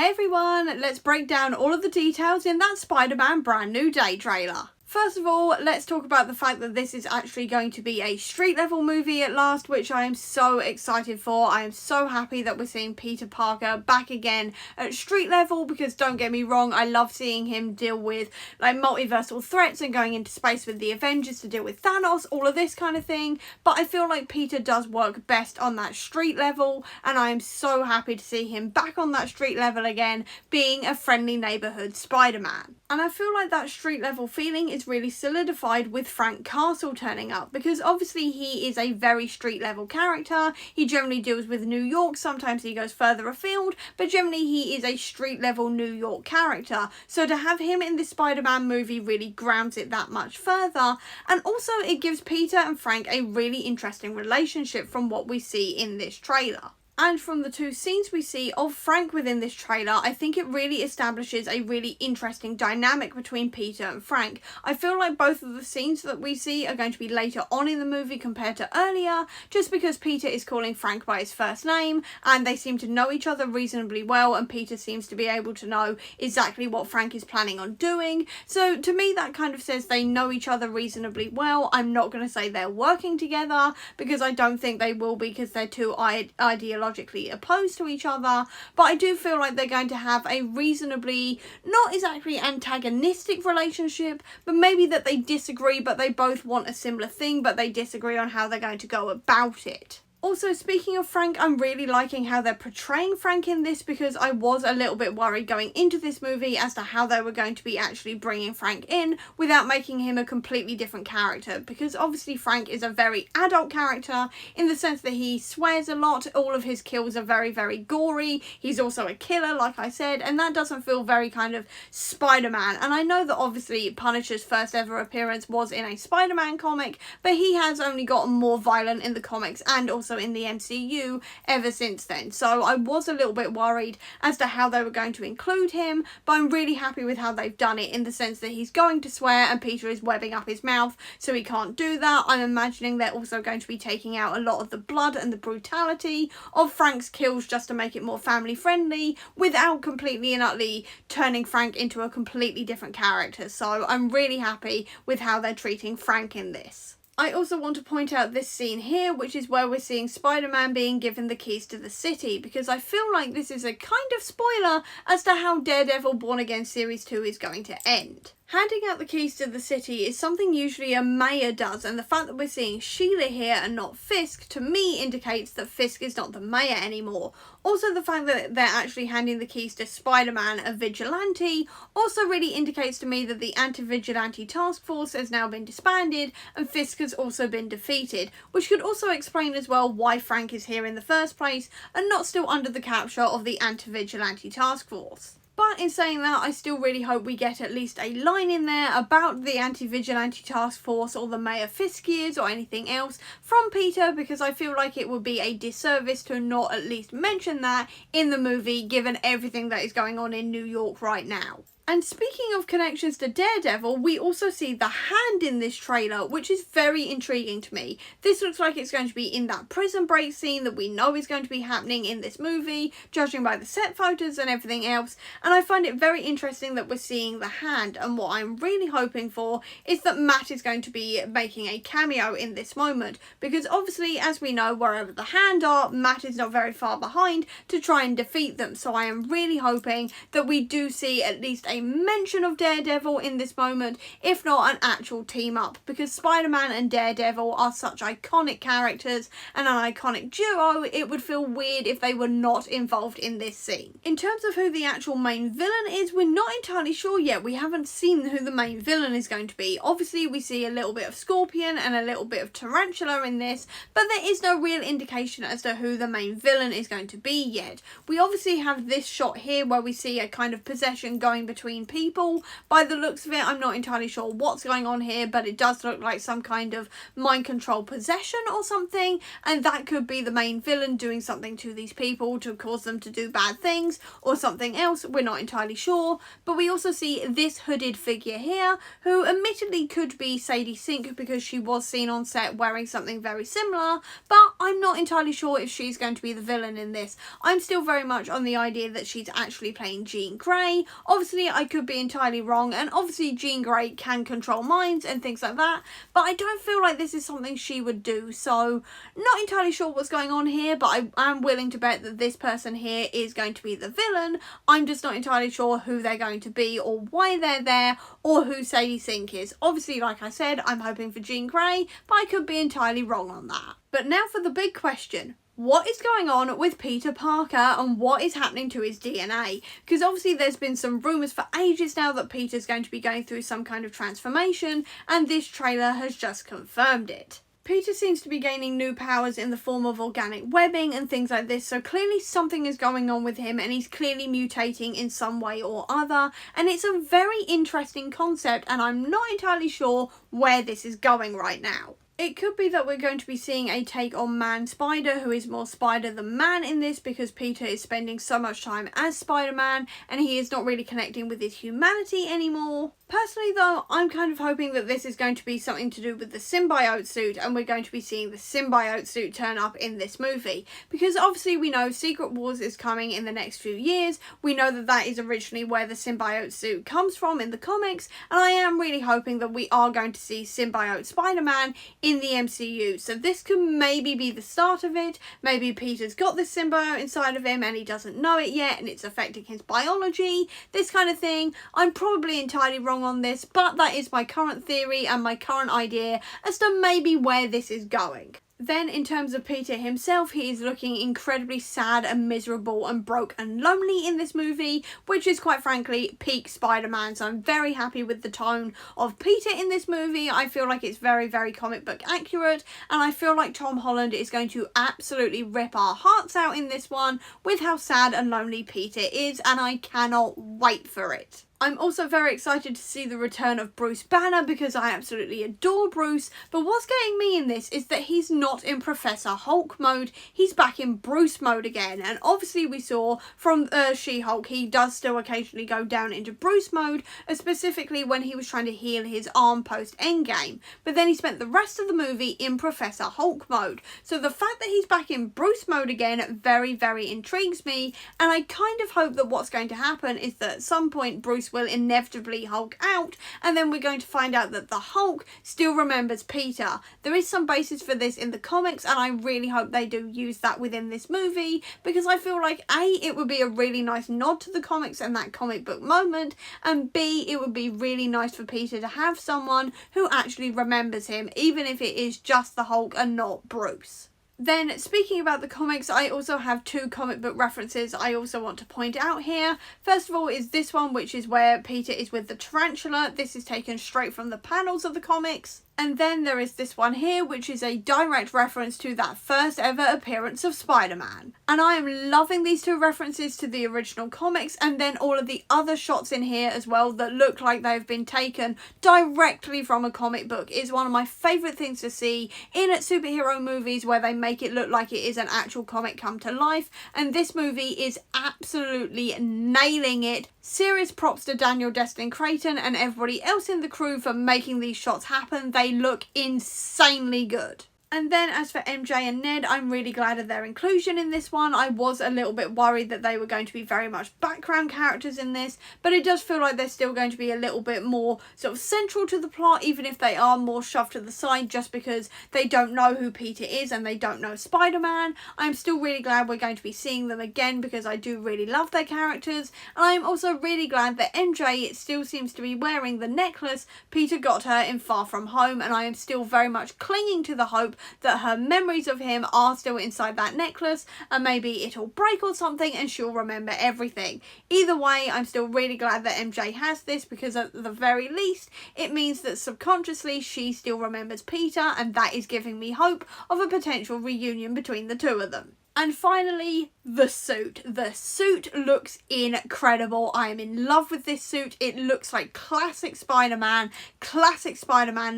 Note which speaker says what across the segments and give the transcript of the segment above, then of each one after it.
Speaker 1: Hey everyone, let's break down all of the details in that Spider-Man Brand New Day trailer. First of all, let's talk about the fact that this is actually going to be a street level movie at last, which I am so excited for. I am so happy that we're seeing Peter Parker back again at street level, because don't get me wrong, I love seeing him deal with like multiversal threats and going into space with the Avengers to deal with Thanos, all of this kind of thing. But I feel like Peter does work best on that street level, and I am so happy to see him back on that street level again, being a friendly neighbourhood Spider-Man. And I feel like that street level feeling is really solidified with Frank Castle turning up, because obviously he is a very street level character. He generally deals with New York, sometimes he goes further afield, but generally he is a street level New York character. So to have him in this Spider-Man movie really grounds it that much further, and also it gives Peter and Frank a really interesting relationship from what we see in this trailer. And from the two scenes we see of Frank within this trailer, I think it really establishes a really interesting dynamic between Peter and Frank. I feel like both of the scenes that we see are going to be later on in the movie compared to earlier, just because Peter is calling Frank by his first name, and they seem to know each other reasonably well, and Peter seems to be able to know exactly what Frank is planning on doing. So to me that kind of says they know each other reasonably well. I'm not going to say they're working together, because I don't think they will be, because they're too ideologically opposed to each other, but I do feel like they're going to have a reasonably, not exactly antagonistic relationship, but maybe that they disagree, but they both want a similar thing, but they disagree on how they're going to go about it. Also, speaking of Frank, I'm really liking how they're portraying Frank in this, because I was a little bit worried going into this movie as to how they were going to be actually bringing Frank in without making him a completely different character, because obviously Frank is a very adult character in the sense that he swears a lot, all of his kills are very, very gory, he's also a killer like I said, and that doesn't feel very kind of Spider-Man. And I know that obviously Punisher's first ever appearance was in a Spider-Man comic, but he has only gotten more violent in the comics and also in the MCU ever since then. So I was a little bit worried as to how they were going to include him, but I'm really happy with how they've done it, in the sense that he's going to swear and Peter is webbing up his mouth so he can't do that. I'm imagining they're also going to be taking out a lot of the blood and the brutality of Frank's kills just to make it more family friendly, without completely and utterly turning Frank into a completely different character. So I'm really happy with how they're treating Frank in this. I also want to point out this scene here, which is where we're seeing Spider-Man being given the keys to the city, because I feel like this is a kind of spoiler as to how Daredevil Born Again Series 2 is going to end. Handing out the keys to the city is something usually a mayor does, and the fact that we're seeing Sheila here and not Fisk, to me indicates that Fisk is not the mayor anymore. Also, the fact that they're actually handing the keys to Spider-Man, a vigilante, also really indicates to me that the anti-vigilante task force has now been disbanded and Fisk has also been defeated, which could also explain as well why Frank is here in the first place and not still under the capture of the anti-vigilante task force. But in saying that, I still really hope we get at least a line in there about the anti-vigilante task force or the Mayor Fisk years or anything else from Peter, because I feel like it would be a disservice to not at least mention that in the movie, given everything that is going on in New York right now. And speaking of connections to Daredevil, we also see the Hand in this trailer, which is very intriguing to me. This looks like it's going to be in that prison break scene that we know is going to be happening in this movie, judging by the set photos and everything else. And I find it very interesting that we're seeing the Hand, and what I'm really hoping for is that Matt is going to be making a cameo in this moment, because obviously, as we know, wherever the Hand are, Matt is not very far behind to try and defeat them. So I am really hoping that we do see at least a mention of Daredevil in this moment, if not an actual team up, because Spider-Man and Daredevil are such iconic characters and an iconic duo, it would feel weird if they were not involved in this scene. In terms of who the actual main villain is, we're not entirely sure yet. We haven't seen who the main villain is going to be. Obviously we see a little bit of Scorpion and a little bit of Tarantula in this, but there is no real indication as to who the main villain is going to be yet. We obviously have this shot here where we see a kind of possession going between between people. By the looks of it, I'm not entirely sure what's going on here, but it does look like some kind of mind control possession or something, and that could be the main villain doing something to these people to cause them to do bad things, or something else. We're not entirely sure. But we also see this hooded figure here, who admittedly could be Sadie Sink because she was seen on set wearing something very similar, but I'm not entirely sure if she's going to be the villain in this. I'm still very much on the idea that she's actually playing Jean Grey. Obviously I could be entirely wrong, and obviously Jean Grey can control minds and things like that, but I don't feel like this is something she would do, so not entirely sure what's going on here, but I am willing to bet that this person here is going to be the villain. I'm just not entirely sure who they're going to be or why they're there or who Sadie Sink is. Obviously, like I said, I'm hoping for Jean Grey, but I could be entirely wrong on that. But now for the big question. What is going on with Peter Parker and what is happening to his DNA? Because obviously there's been some rumours for ages now that Peter's going to be going through some kind of transformation, and this trailer has just confirmed it. Peter seems to be gaining new powers in the form of organic webbing and things like this, so clearly something is going on with him and he's clearly mutating in some way or other, and it's a very interesting concept, and I'm not entirely sure where this is going right now. It could be that we're going to be seeing a take on Man Spider, who is more Spider than Man in this, because Peter is spending so much time as Spider-Man and he is not really connecting with his humanity anymore. Personally though, I'm kind of hoping that this is going to be something to do with the symbiote suit, and we're going to be seeing the symbiote suit turn up in this movie. Because obviously we know Secret Wars is coming in the next few years. We know that that is originally where the symbiote suit comes from in the comics, and I am really hoping that we are going to see symbiote Spider-Man in the MCU. So this could maybe be the start of it. Maybe Peter's got this symbiote inside of him and he doesn't know it yet and it's affecting his biology. This kind of thing. I'm probably entirely wrong on this, but that is my current theory and my current idea as to maybe where this is going. Then in terms of Peter himself, he is looking incredibly sad and miserable and broke and lonely in this movie, which is quite frankly peak Spider-Man. So I'm very happy with the tone of Peter in this movie. I feel like it's very, very comic book accurate, and I feel like Tom Holland is going to absolutely rip our hearts out in this one with how sad and lonely Peter is, and I cannot wait for it. I'm also very excited to see the return of Bruce Banner because I absolutely adore Bruce, but what's getting me in this is that he's not in Professor Hulk mode, he's back in Bruce mode again, and obviously we saw from She-Hulk he does still occasionally go down into Bruce mode, specifically when he was trying to heal his arm post Endgame, but then he spent the rest of the movie in Professor Hulk mode. So the fact that he's back in Bruce mode again very, very intrigues me, and I kind of hope that what's going to happen is that at some point Bruce will inevitably Hulk out, and then we're going to find out that the Hulk still remembers Peter. There is some basis for this in the comics, and I really hope they do use that within this movie, because I feel like A, it would be a really nice nod to the comics and that comic book moment, and B, it would be really nice for Peter to have someone who actually remembers him, even if it is just the Hulk and not Bruce. Then, speaking about the comics, I also have two comic book references I also want to point out here. First of all is this one, which is where Peter is with the tarantula. This is taken straight from the panels of the comics. And then there is this one here, which is a direct reference to that first ever appearance of Spider-Man. And I am loving these two references to the original comics, and then all of the other shots in here as well that look like they've been taken directly from a comic book. Is one of my favourite things to see in superhero movies, where they make it look like it is an actual comic come to life, and this movie is absolutely nailing it. Serious props to Daniel Destin Creighton and everybody else in the crew for making these shots happen. They look insanely good. And then as for MJ and Ned, I'm really glad of their inclusion in this one. I was a little bit worried that they were going to be very much background characters in this, but it does feel like they're still going to be a little bit more sort of central to the plot, even if they are more shoved to the side just because they don't know who Peter is and they don't know Spider-Man. I'm still really glad we're going to be seeing them again because I do really love their characters, and I'm also really glad that MJ still seems to be wearing the necklace Peter got her in Far From Home, and I am still very much clinging to the hope that her memories of him are still inside that necklace, and maybe it'll break or something and she'll remember everything. Either way, I'm still really glad that MJ has this, because at the very least it means that subconsciously she still remembers Peter, and that is giving me hope of a potential reunion between the two of them. And finally, the suit. The suit looks incredible. I am in love with this suit. It looks like classic Spider-Man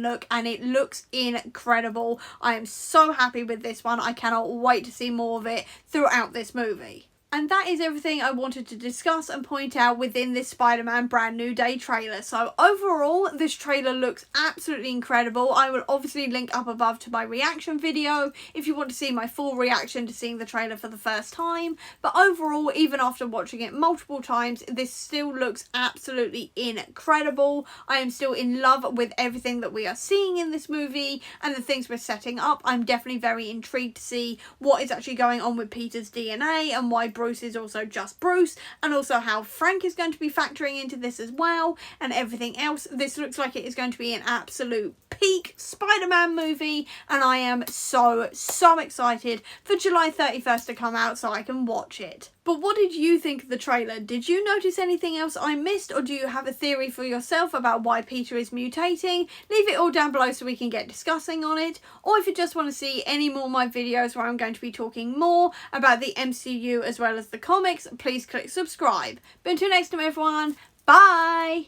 Speaker 1: look, and it looks incredible. I am so happy with this one. I cannot wait to see more of it throughout this movie. And that is everything I wanted to discuss and point out within this Spider-Man Brand New Day trailer. So overall, this trailer looks absolutely incredible. I will obviously link up above to my reaction video if you want to see my full reaction to seeing the trailer for the first time. But overall, even after watching it multiple times, this still looks absolutely incredible. I am still in love with everything that we are seeing in this movie and the things we're setting up. I'm definitely very intrigued to see what is actually going on with Peter's DNA and why Bruce is also just Bruce, and also how Frank is going to be factoring into this as well, and everything else. This looks like it is going to be an absolute peak Spider-Man movie, and I am so excited for July 31st to come out so I can watch it. But what did you think of the trailer? Did you notice anything else I missed, or do you have a theory for yourself about why Peter is mutating? Leave it all down below so we can get discussing on it. Or if you just want to see any more of my videos where I'm going to be talking more about the MCU as well as the comics, please click subscribe. But until next time everyone, bye!